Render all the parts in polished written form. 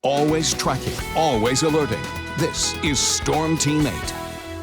Always tracking, always alerting. This is Storm Team 8.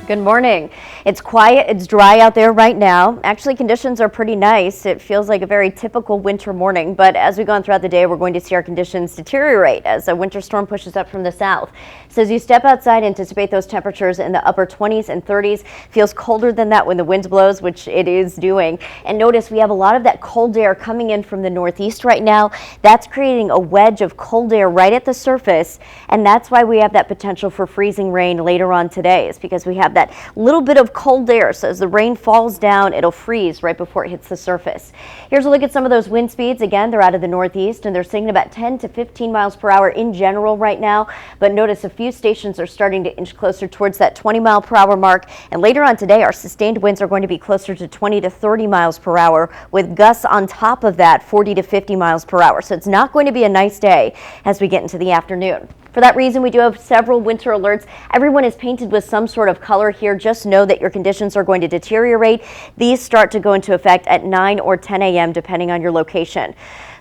Good morning. It's quiet, it's dry out there right now. Actually, conditions are pretty nice. It feels like a very typical winter morning, but as we go on throughout the day, we're going to see our conditions deteriorate as a winter storm pushes up from the south. So as you step outside, anticipate those temperatures in the upper 20s and 30s. Feels colder than that when the wind blows, which it is doing. And notice we have a lot of that cold air coming in from the northeast right now. That's creating a wedge of cold air right at the surface, and that's why we have that potential for freezing rain later on today, is because we have that little bit of cold air. So as the rain falls down, it'll freeze right before it hits the surface. Here's a look at some of those wind speeds. Again, they're out of the northeast and they're singing about 10 to 15 miles per hour in general right now. But notice a few stations are starting to inch closer towards that 20 mile per hour mark. And later on today, our sustained winds are going to be closer to 20 to 30 miles per hour with gusts on top of that 40 to 50 miles per hour. So it's not going to be a nice day as we get into the afternoon. For that reason, we do have several winter alerts. Everyone is painted with some sort of color here. Just know that your conditions are going to deteriorate. These start to go into effect at 9 or 10 a.m. depending on your location.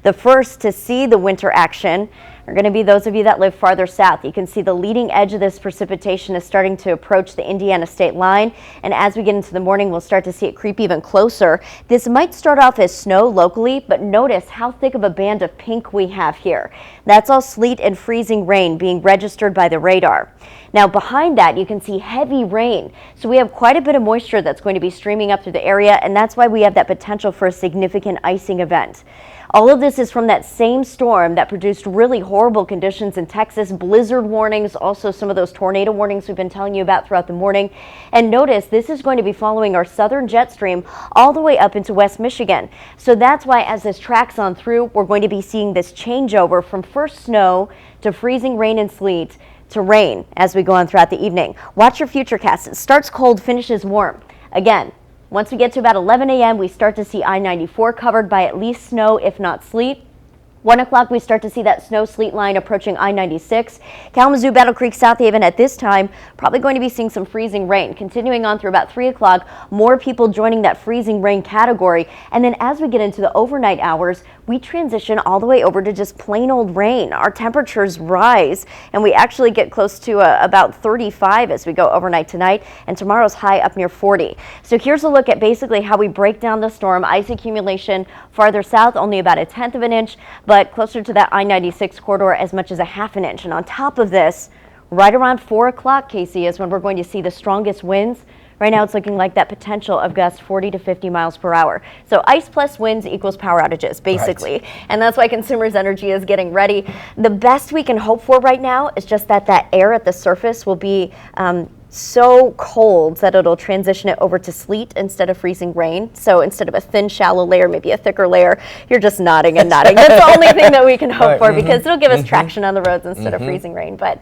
The first to see the winter action are going to be those of you that live farther south. You can see the leading edge of this precipitation is starting to approach the Indiana state line, and as we get into the morning, we'll start to see it creep even closer. This might start off as snow locally, but notice how thick of a band of pink we have here. That's all sleet and freezing rain being registered by the radar. Now behind that, you can see heavy rain. So we have quite a bit of moisture that's going to be streaming up through the area, and that's why we have that potential for a significant icing event. All of this is from that same storm that produced really horrible conditions in Texas, blizzard warnings, also some of those tornado warnings we've been telling you about throughout the morning. And notice this is going to be following our southern jet stream all the way up into West Michigan. So that's why as this tracks on through, we're going to be seeing this changeover from first snow to freezing rain and sleet to rain as we go on throughout the evening. Watch your futurecast. It starts cold, finishes warm. Again, once we get to about 11 a.m., we start to see I-94 covered by at least snow, if not sleet. 1 o'clock, we start to see that snow sleet line approaching I-96. Kalamazoo, Battle Creek, South Haven at this time, probably going to be seeing some freezing rain. Continuing on through about 3 o'clock, more people joining that freezing rain category. And then as we get into the overnight hours, we transition all the way over to just plain old rain. Our temperatures rise and we actually get close to about 35 as we go overnight tonight, and tomorrow's high up near 40. So here's a look at basically how we break down the storm. Ice accumulation farther south, only about 1/10 of an inch, but closer to that I-96 corridor as much as 1/2 an inch. And on top of this, right around 4 o'clock, Casey, is when we're going to see the strongest winds. Right now it's looking like that potential of gusts 40 to 50 miles per hour. So ice plus winds equals power outages, basically. Right. And that's why Consumers Energy is getting ready. The best we can hope for right now is just that air at the surface will be so cold that it'll transition it over to sleet instead of freezing rain. So instead of a thin, shallow layer, maybe a thicker layer. You're just nodding and nodding. That's the only thing that we can hope for, because it'll give us traction on the roads instead of freezing rain. But